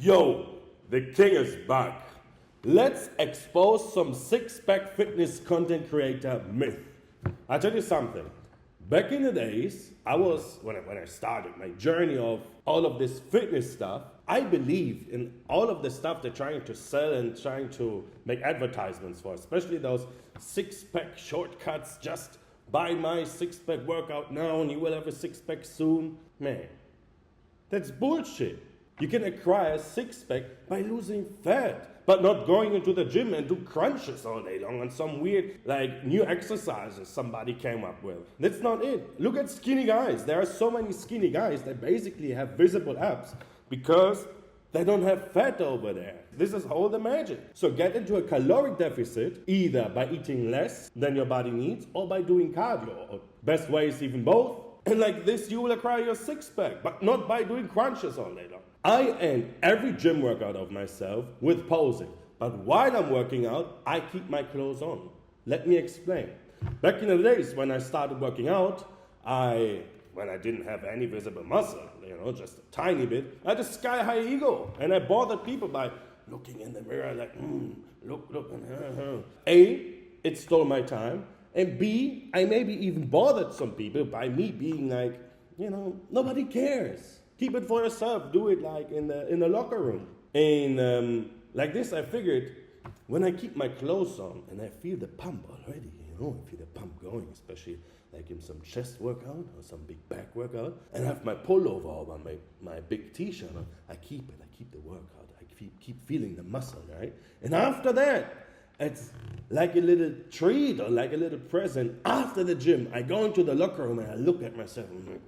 Yo, the king is back. Let's expose some six-pack fitness content creator myth. I'll tell you something. Back in the days, when I started my journey of all of this fitness stuff, I believed in all of the stuff they're trying to sell and trying to make advertisements for, especially those six-pack shortcuts. Just buy my six-pack workout now and you will have a six-pack soon. Man, that's bullshit. You can acquire a six-pack by losing fat, but not going into the gym and do crunches all day long on some weird, new exercises somebody came up with. That's not it. Look at skinny guys. There are so many skinny guys that basically have visible abs because they don't have fat over there. This is all the magic. So get into a caloric deficit either by eating less than your body needs or by doing cardio. Or best way is even both. And like this, you will acquire your six-pack, but not by doing crunches all day long. I end every gym workout of myself with posing. But while I'm working out, I keep my clothes on. Let me explain. Back in the days when I started working out, when I didn't have any visible muscle, just a tiny bit, I had a sky-high ego. And I bothered people by looking in the mirror like, look. A, it stole my time. And B, I maybe even bothered some people by me being like, nobody cares. Keep it for yourself. Do it like in the locker room. And like this, I figured when I keep my clothes on and I feel the pump already, I feel the pump going, especially like in some chest workout or some big back workout, and I have my pullover over my big t-shirt on, I keep the workout. I keep feeling the muscle, right? And after that, it's like a little treat or like a little present. After the gym, I go into the locker room and I look at myself and I'm like,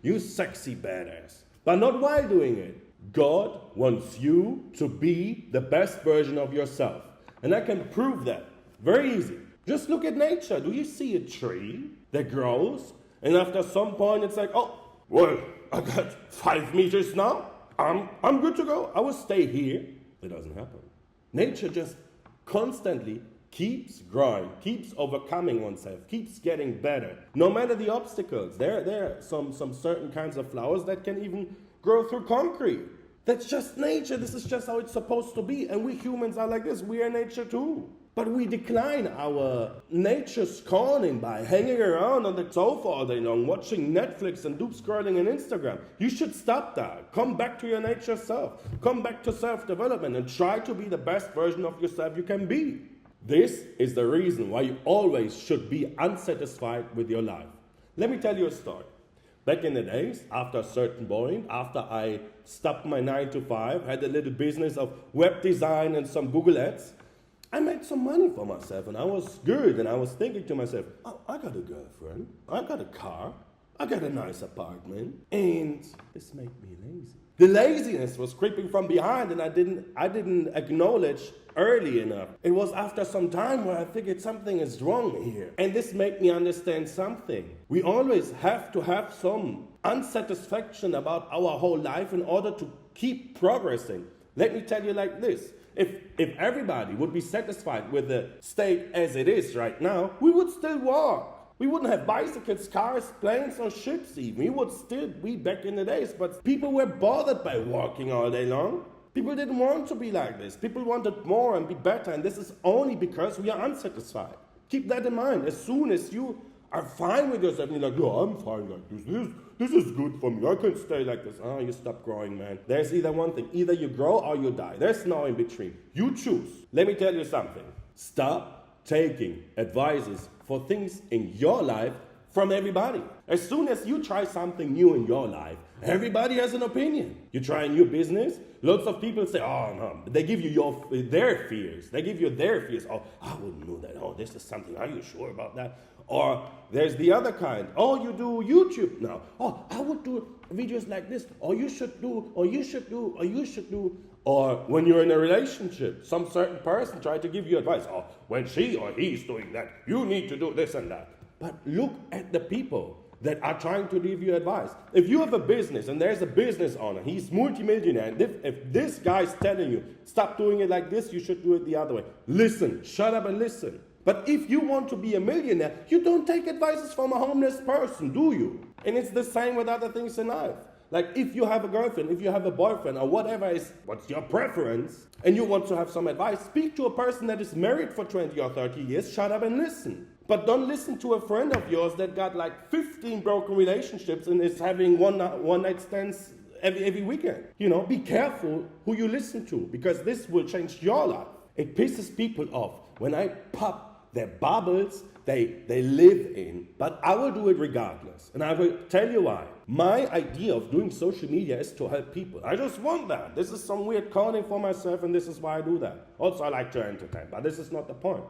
you sexy badass. But not while doing it. God wants you to be the best version of yourself. And I can prove that. Very easy. Just look at nature. Do you see a tree that grows? And after some point it's like, oh, well, I got 5 meters now. I'm good to go. I will stay here. It doesn't happen. Nature just constantly keeps growing, keeps overcoming oneself, keeps getting better. No matter the obstacles, there are some certain kinds of flowers that can even grow through concrete. That's just nature. This is just how it's supposed to be. And we humans are like this. We are nature too. But we decline our nature scorning by hanging around on the sofa all day long, watching Netflix and doom scrolling on Instagram. You should stop that. Come back to your nature self. Come back to self-development and try to be the best version of yourself you can be. This is the reason why you always should be unsatisfied with your life. Let me tell you a story. Back in the days, after a certain point, after I stopped my 9 to 5, had a little business of web design and some Google ads, I made some money for myself and I was good, and I was thinking to myself, oh, I got a girlfriend, I got a car, I got a nice apartment, and this made me lazy. The laziness was creeping from behind and I didn't acknowledge early enough. It was after some time where I figured something is wrong here. And this made me understand something. We always have to have some unsatisfaction about our whole life in order to keep progressing. Let me tell you like this. If everybody would be satisfied with the state as it is right now, we would still walk. We wouldn't have bicycles, cars, planes, or ships even. We would still be back in the days. But people were bothered by walking all day long. People didn't want to be like this. People wanted more and be better. And this is only because we are unsatisfied. Keep that in mind. As soon as you are fine with yourself and you're like, no, I'm fine like this. This is good for me. I can stay like this. Oh, you stop growing, man. There's either one thing. Either you grow or you die. There's no in between. You choose. Let me tell you something. Stop taking advices for things in your life from everybody. As soon as you try something new in your life, everybody has an opinion. You try a new business, lots of people say, oh no, they give you their fears. They give you their fears. Oh, I wouldn't do that. Oh, this is something. Are you sure about that? Or there's the other kind. Oh, you do YouTube now. Oh, I would do videos like this. Or you should do, or you should do, or you should do. Or when you're in a relationship, some certain person tried to give you advice. Oh, when she or he's doing that, you need to do this and that. But look at the people that are trying to give you advice. If you have a business and there's a business owner, he's multimillionaire, and if this guy's telling you, stop doing it like this, you should do it the other way. Listen, shut up and listen. But if you want to be a millionaire, you don't take advices from a homeless person, do you? And it's the same with other things in life. Like if you have a girlfriend, if you have a boyfriend, or whatever is what's your preference, and you want to have some advice, speak to a person that is married for 20 or 30 years, shut up and listen. But don't listen to a friend of yours that got like 15 broken relationships and is having one night stands every weekend. You know, be careful who you listen to, because this will change your life. It pisses people off when I pop their bubbles they live in, but I will do it regardless. And I will tell you why. My idea of doing social media is to help people. I just want that. This is some weird calling for myself, and this is why I do that. Also, I like to entertain, but this is not the point.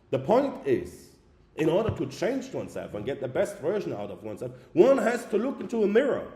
The point is, in order to change oneself and get the best version out of oneself, one has to look into a mirror.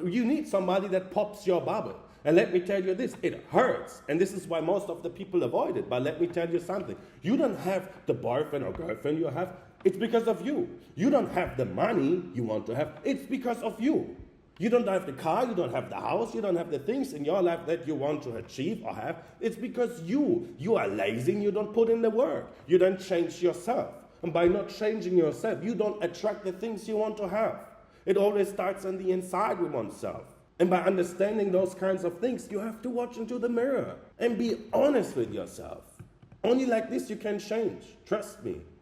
You need somebody that pops your bubble. And let me tell you this, it hurts. And this is why most of the people avoid it. But let me tell you something. You don't have the boyfriend or girlfriend you have. It's because of you. You don't have the money you want to have. It's because of you. You don't have the car, you don't have the house, you don't have the things in your life that you want to achieve or have. It's because you are lazy and you don't put in the work. You don't change yourself. And by not changing yourself, you don't attract the things you want to have. It always starts on the inside with oneself. And by understanding those kinds of things, you have to watch into the mirror and be honest with yourself. Only like this you can change. Trust me.